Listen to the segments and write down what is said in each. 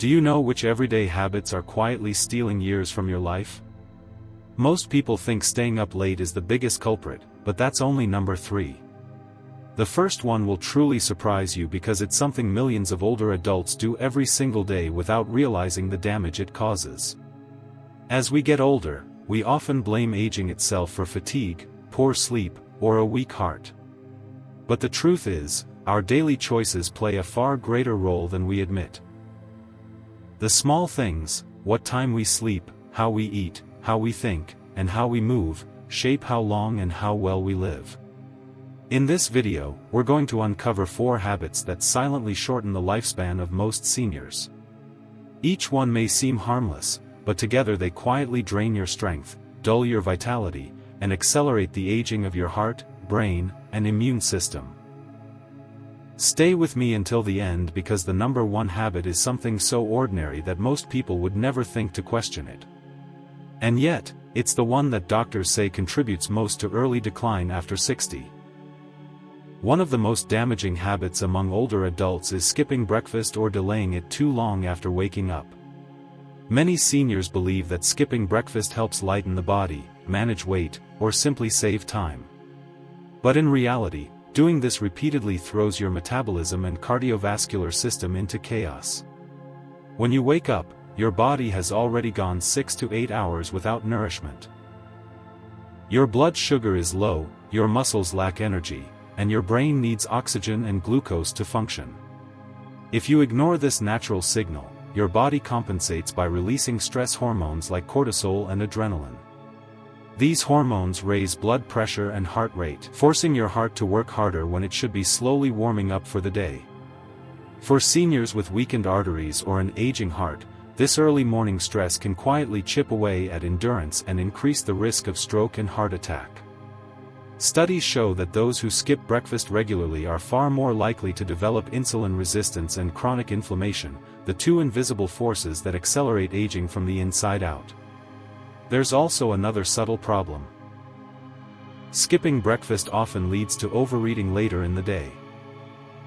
Do you know which everyday habits are quietly stealing years from your life? Most people think staying up late is the biggest culprit, but that's only number 3. The first one will truly surprise you because it's something millions of older adults do every single day without realizing the damage it causes. As we get older, we often blame aging itself for fatigue, poor sleep, or a weak heart. But the truth is, our daily choices play a far greater role than we admit. The small things, what time we sleep, how we eat, how we think, and how we move, shape how long and how well we live. In this video, we're going to uncover 4 habits that silently shorten the lifespan of most seniors. Each one may seem harmless, but together they quietly drain your strength, dull your vitality, and accelerate the aging of your heart, brain, and immune system. Stay with me until the end because the number 1 habit is something so ordinary that most people would never think to question it. And yet, it's the one that doctors say contributes most to early decline after 60. One of the most damaging habits among older adults is skipping breakfast or delaying it too long after waking up. Many seniors believe that skipping breakfast helps lighten the body, manage weight, or simply save time. But in reality, doing this repeatedly throws your metabolism and cardiovascular system into chaos. When you wake up, your body has already gone 6 to 8 hours without nourishment. Your blood sugar is low, your muscles lack energy, and your brain needs oxygen and glucose to function. If you ignore this natural signal, your body compensates by releasing stress hormones like cortisol and adrenaline. These hormones raise blood pressure and heart rate, forcing your heart to work harder when it should be slowly warming up for the day. For seniors with weakened arteries or an aging heart, this early morning stress can quietly chip away at endurance and increase the risk of stroke and heart attack. Studies show that those who skip breakfast regularly are far more likely to develop insulin resistance and chronic inflammation, the 2 invisible forces that accelerate aging from the inside out. There's also another subtle problem. Skipping breakfast often leads to overeating later in the day.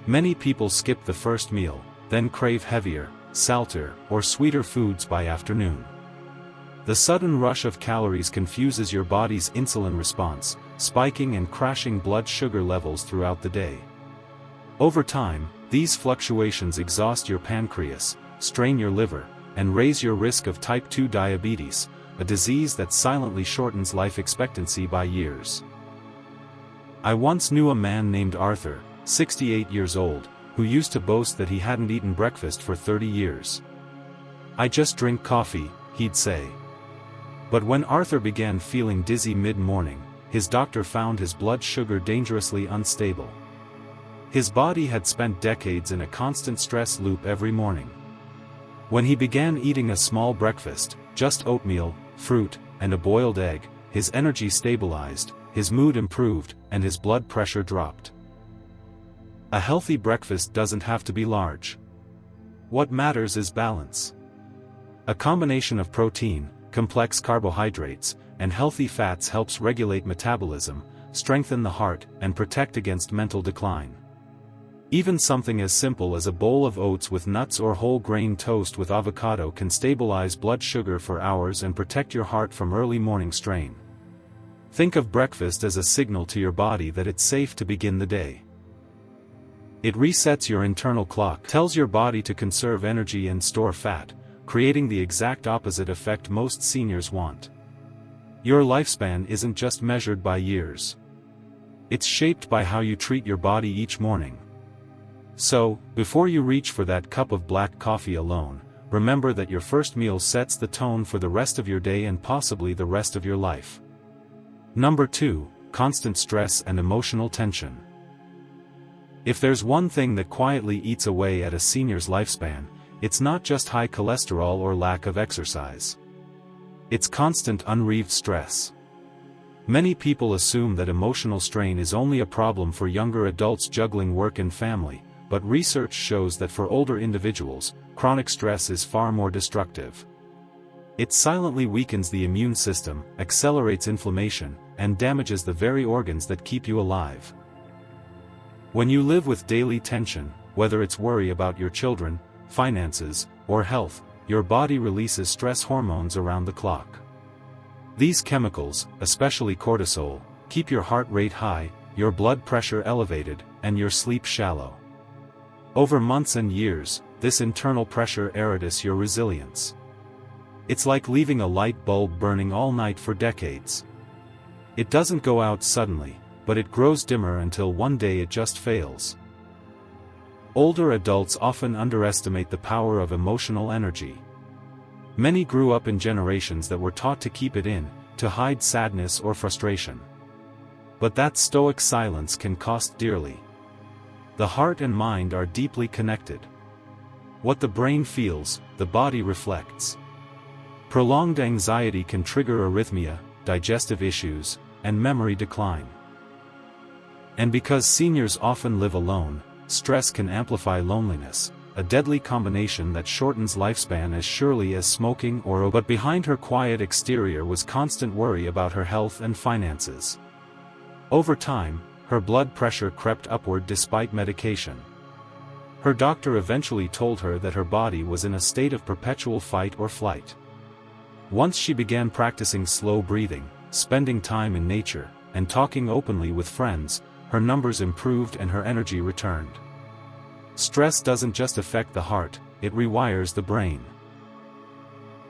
Many people skip the first meal, then crave heavier, salter, or sweeter foods by afternoon. The sudden rush of calories confuses your body's insulin response, spiking and crashing blood sugar levels throughout the day. Over time, these fluctuations exhaust your pancreas, strain your liver, and raise your risk of type 2 diabetes, a disease that silently shortens life expectancy by years. I once knew a man named Arthur, 68 years old, who used to boast that he hadn't eaten breakfast for 30 years. "I just drink coffee," he'd say. But when Arthur began feeling dizzy mid-morning, his doctor found his blood sugar dangerously unstable. His body had spent decades in a constant stress loop every morning. When he began eating a small breakfast, just oatmeal, fruit, and a boiled egg, his energy stabilized, his mood improved, and his blood pressure dropped. A healthy breakfast doesn't have to be large. What matters is balance. A combination of protein, complex carbohydrates, and healthy fats helps regulate metabolism, strengthen the heart, and protect against mental decline. Even something as simple as a bowl of oats with nuts or whole grain toast with avocado can stabilize blood sugar for hours and protect your heart from early morning strain. Think of breakfast as a signal to your body that it's safe to begin the day. It resets your internal clock, tells your body to conserve energy and store fat, creating the exact opposite effect most seniors want. Your lifespan isn't just measured by years. It's shaped by how you treat your body each morning. So, before you reach for that cup of black coffee alone, remember that your first meal sets the tone for the rest of your day and possibly the rest of your life. Number 2, constant stress and emotional tension. If there's one thing that quietly eats away at a senior's lifespan, it's not just high cholesterol or lack of exercise. It's constant unrelieved stress. Many people assume that emotional strain is only a problem for younger adults juggling work and family, but research shows that for older individuals, chronic stress is far more destructive. It silently weakens the immune system, accelerates inflammation, and damages the very organs that keep you alive. When you live with daily tension, whether it's worry about your children, finances, or health, your body releases stress hormones around the clock. These chemicals, especially cortisol, keep your heart rate high, your blood pressure elevated, and your sleep shallow. Over months and years, this internal pressure erodes your resilience. It's like leaving a light bulb burning all night for decades. It doesn't go out suddenly, but it grows dimmer until one day it just fails. Older adults often underestimate the power of emotional energy. Many grew up in generations that were taught to keep it in, to hide sadness or frustration. But that stoic silence can cost dearly. The heart and mind are deeply connected. What the brain feels, the body reflects. Prolonged anxiety can trigger arrhythmia, digestive issues, and memory decline. And because seniors often live alone, stress can amplify loneliness, a deadly combination that shortens lifespan as surely as smoking or but behind her quiet exterior was constant worry about her health and finances. Over time, her blood pressure crept upward despite medication. Her doctor eventually told her that her body was in a state of perpetual fight or flight. Once she began practicing slow breathing, spending time in nature, and talking openly with friends, her numbers improved and her energy returned. Stress doesn't just affect the heart, it rewires the brain.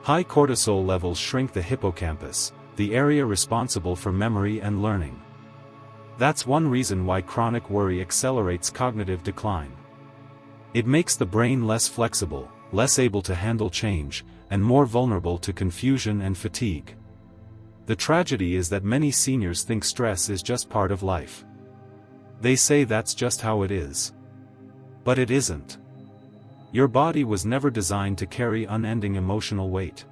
High cortisol levels shrink the hippocampus, the area responsible for memory and learning. That's one reason why chronic worry accelerates cognitive decline. It makes the brain less flexible, less able to handle change, and more vulnerable to confusion and fatigue. The tragedy is that many seniors think stress is just part of life. They say that's just how it is. But it isn't. Your body was never designed to carry unending emotional weight.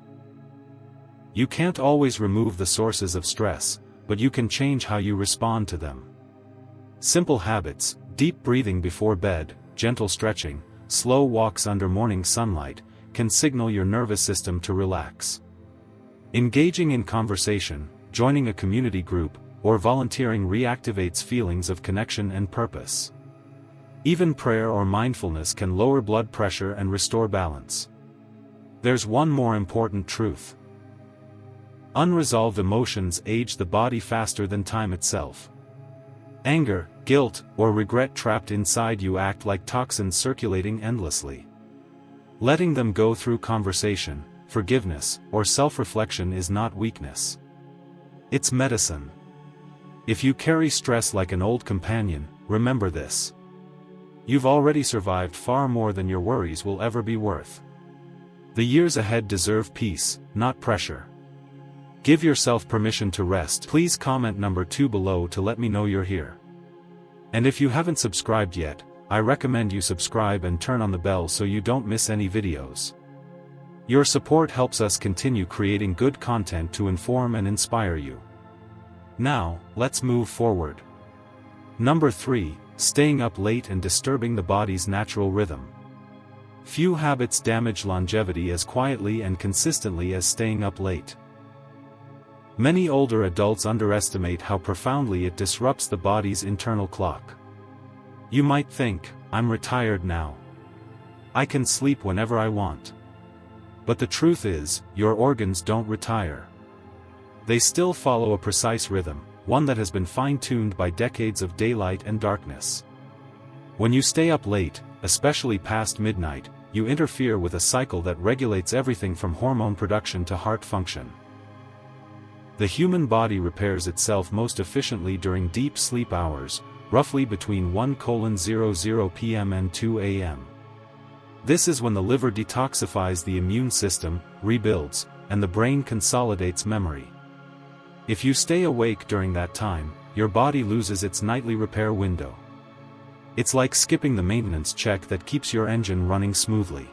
You can't always remove the sources of stress, but you can change how you respond to them. Simple habits, deep breathing before bed, gentle stretching, slow walks under morning sunlight, can signal your nervous system to relax. Engaging in conversation, joining a community group, or volunteering reactivates feelings of connection and purpose. Even prayer or mindfulness can lower blood pressure and restore balance. There's one more important truth. Unresolved emotions age the body faster than time itself. Anger, guilt, or regret trapped inside you act like toxins circulating endlessly. Letting them go through conversation, forgiveness, or self-reflection is not weakness. It's medicine. If you carry stress like an old companion, remember this. You've already survived far more than your worries will ever be worth. The years ahead deserve peace, not pressure. Give yourself permission to rest. Please comment number 2 below to let me know you're here. And if you haven't subscribed yet, I recommend you subscribe and turn on the bell so you don't miss any videos. Your support helps us continue creating good content to inform and inspire you. Now, let's move forward. Number 3. Staying up late and disturbing the body's natural rhythm. Few habits damage longevity as quietly and consistently as staying up late. Many older adults underestimate how profoundly it disrupts the body's internal clock. You might think, I'm retired now. I can sleep whenever I want. But the truth is, your organs don't retire. They still follow a precise rhythm, one that has been fine-tuned by decades of daylight and darkness. When you stay up late, especially past midnight, you interfere with a cycle that regulates everything from hormone production to heart function. The human body repairs itself most efficiently during deep sleep hours, roughly between 1:00 p.m. and 2 a.m. This is when the liver detoxifies the immune system, rebuilds, and the brain consolidates memory. If you stay awake during that time, your body loses its nightly repair window. It's like skipping the maintenance check that keeps your engine running smoothly.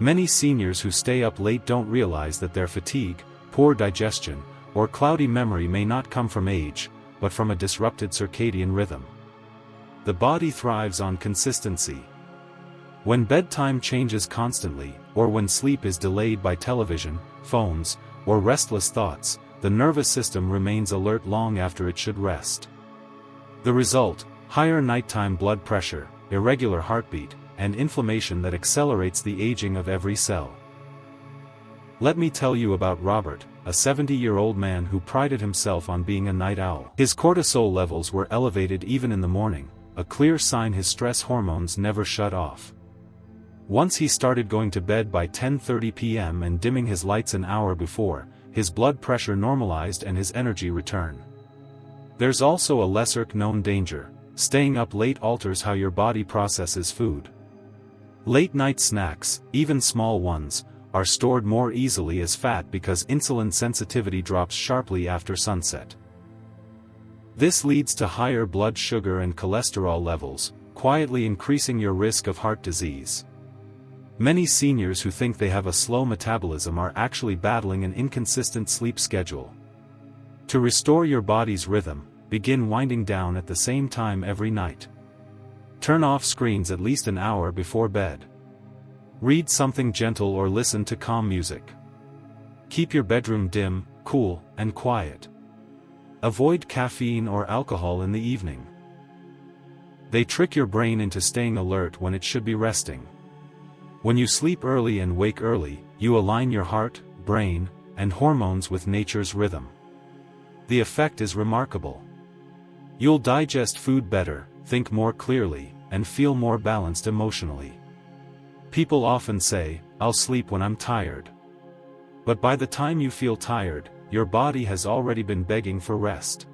Many seniors who stay up late don't realize that their fatigue, poor digestion, or cloudy memory may not come from age, but from a disrupted circadian rhythm. The body thrives on consistency. When bedtime changes constantly, or when sleep is delayed by television, phones, or restless thoughts, the nervous system remains alert long after it should rest. The result: higher nighttime blood pressure, irregular heartbeat, and inflammation that accelerates the aging of every cell. Let me tell you about Robert, a 70-year-old man who prided himself on being a night owl. His cortisol levels were elevated even in the morning, a clear sign his stress hormones never shut off. Once he started going to bed by 10:30 p.m. and dimming his lights an hour before, his blood pressure normalized and his energy returned. There's also a lesser-known danger: staying up late alters how your body processes food. Late-night snacks, even small ones, are stored more easily as fat because insulin sensitivity drops sharply after sunset. This leads to higher blood sugar and cholesterol levels, quietly increasing your risk of heart disease. Many seniors who think they have a slow metabolism are actually battling an inconsistent sleep schedule. To restore your body's rhythm, begin winding down at the same time every night. Turn off screens at least an hour before bed. Read something gentle or listen to calm music. Keep your bedroom dim, cool, and quiet. Avoid caffeine or alcohol in the evening. They trick your brain into staying alert when it should be resting. When you sleep early and wake early, you align your heart, brain, and hormones with nature's rhythm. The effect is remarkable. You'll digest food better, think more clearly, and feel more balanced emotionally. People often say, "I'll sleep when I'm tired." But by the time you feel tired, your body has already been begging for rest.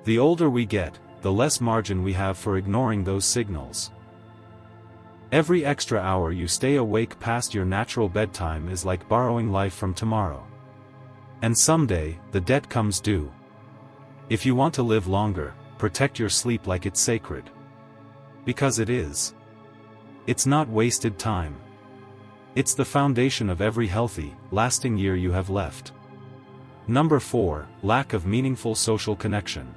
The older we get, the less margin we have for ignoring those signals. Every extra hour you stay awake past your natural bedtime is like borrowing life from tomorrow. And someday, the debt comes due. If you want to live longer, protect your sleep like it's sacred. Because it is. It's not wasted time. It's the foundation of every healthy, lasting year you have left. Number 4, lack of meaningful social connection.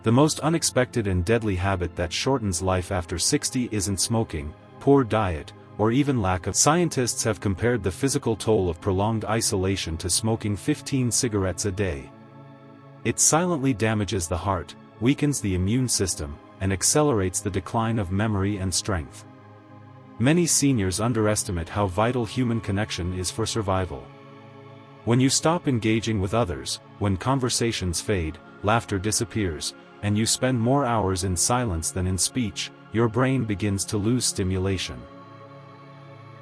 The most unexpected and deadly habit that shortens life after 60 isn't smoking, poor diet, or even lack of. Scientists have compared the physical toll of prolonged isolation to smoking 15 cigarettes a day. It silently damages the heart, weakens the immune system, and accelerates the decline of memory and strength. Many seniors underestimate how vital human connection is for survival. When you stop engaging with others, when conversations fade, laughter disappears, and you spend more hours in silence than in speech, your brain begins to lose stimulation.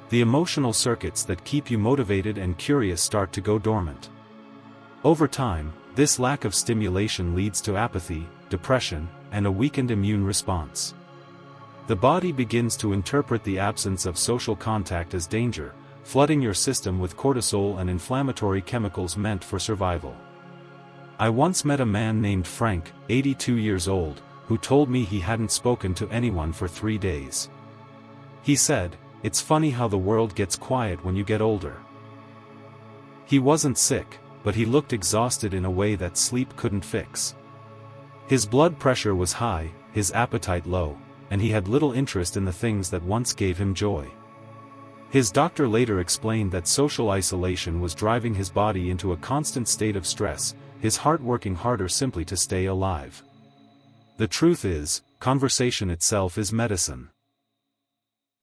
The emotional circuits that keep you motivated and curious start to go dormant. Over time, this lack of stimulation leads to apathy, depression, and a weakened immune response. The body begins to interpret the absence of social contact as danger, flooding your system with cortisol and inflammatory chemicals meant for survival. I once met a man named Frank, 82 years old, who told me he hadn't spoken to anyone for 3 days. He said, "It's funny how the world gets quiet when you get older." He wasn't sick, but he looked exhausted in a way that sleep couldn't fix. His blood pressure was high, his appetite low, and he had little interest in the things that once gave him joy. His doctor later explained that social isolation was driving his body into a constant state of stress, his heart working harder simply to stay alive. The truth is, conversation itself is medicine.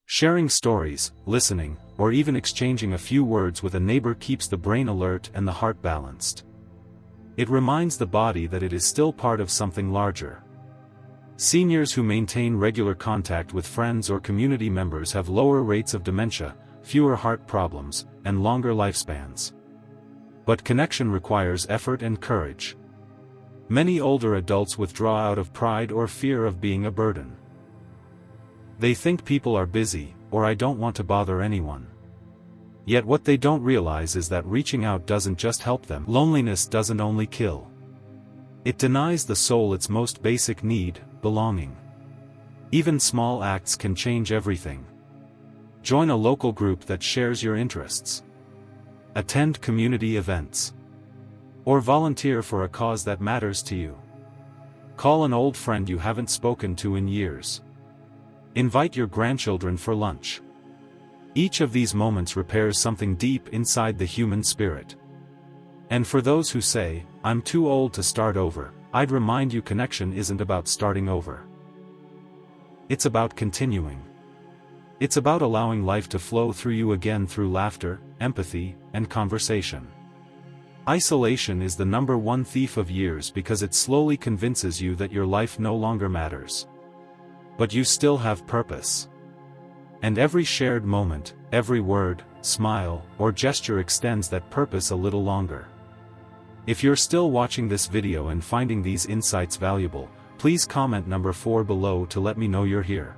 Sharing stories, listening, or even exchanging a few words with a neighbor keeps the brain alert and the heart balanced. It reminds the body that it is still part of something larger. Seniors who maintain regular contact with friends or community members have lower rates of dementia, fewer heart problems, and longer lifespans. But connection requires effort and courage. Many older adults withdraw out of pride or fear of being a burden. They think people are busy, or I don't want to bother anyone. Yet what they don't realize is that reaching out doesn't just help them. Loneliness doesn't only kill. It denies the soul its most basic need, belonging. Even small acts can change everything. Join a local group that shares your interests. Attend community events. Or volunteer for a cause that matters to you. Call an old friend you haven't spoken to in years. Invite your grandchildren for lunch. Each of these moments repairs something deep inside the human spirit. And for those who say, "I'm too old to start over," I'd remind you connection isn't about starting over. It's about continuing. It's about allowing life to flow through you again through laughter, empathy, and conversation. Isolation is the number one thief of years because it slowly convinces you that your life no longer matters. But you still have purpose. And every shared moment, every word, smile, or gesture extends that purpose a little longer. If you're still watching this video and finding these insights valuable, please comment number 4 below to let me know you're here.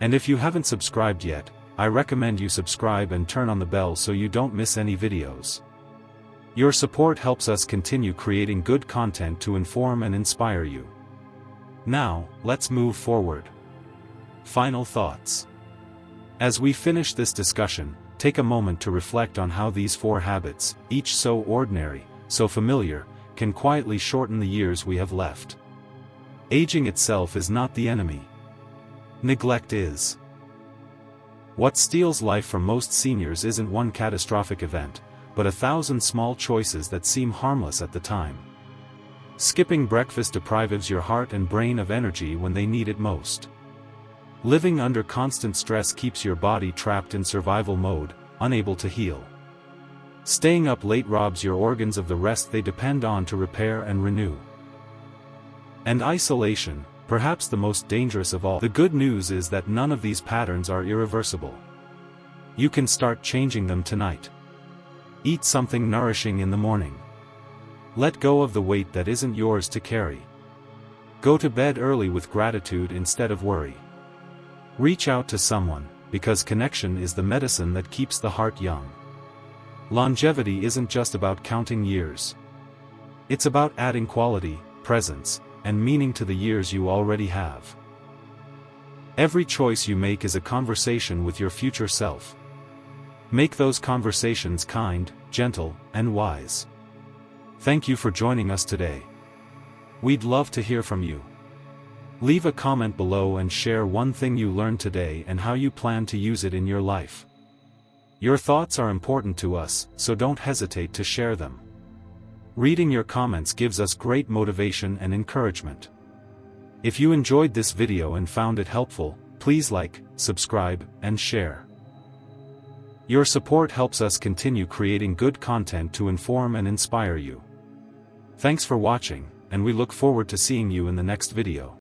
And if you haven't subscribed yet, I recommend you subscribe and turn on the bell so you don't miss any videos. Your support helps us continue creating good content to inform and inspire you. Now, let's move forward. Final thoughts. As we finish this discussion, take a moment to reflect on how these 4 habits, each so ordinary, so familiar, can quietly shorten the years we have left. Aging itself is not the enemy. Neglect is. What steals life from most seniors isn't one catastrophic event, but 1,000 small choices that seem harmless at the time. Skipping breakfast deprives your heart and brain of energy when they need it most. Living under constant stress keeps your body trapped in survival mode, unable to heal. Staying up late robs your organs of the rest they depend on to repair and renew. And isolation, perhaps the most dangerous of all. The good news is that none of these patterns are irreversible. You can start changing them tonight. Eat something nourishing in the morning. Let go of the weight that isn't yours to carry. Go to bed early with gratitude instead of worry. Reach out to someone, because connection is the medicine that keeps the heart young. Longevity isn't just about counting years. It's about adding quality, presence, and meaning to the years you already have. Every choice you make is a conversation with your future self. Make those conversations kind, gentle, and wise. Thank you for joining us today. We'd love to hear from you. Leave a comment below and share one thing you learned today and how you plan to use it in your life. Your thoughts are important to us, so don't hesitate to share them. Reading your comments gives us great motivation and encouragement. If you enjoyed this video and found it helpful, please like, subscribe, and share. Your support helps us continue creating good content to inform and inspire you. Thanks for watching, and we look forward to seeing you in the next video.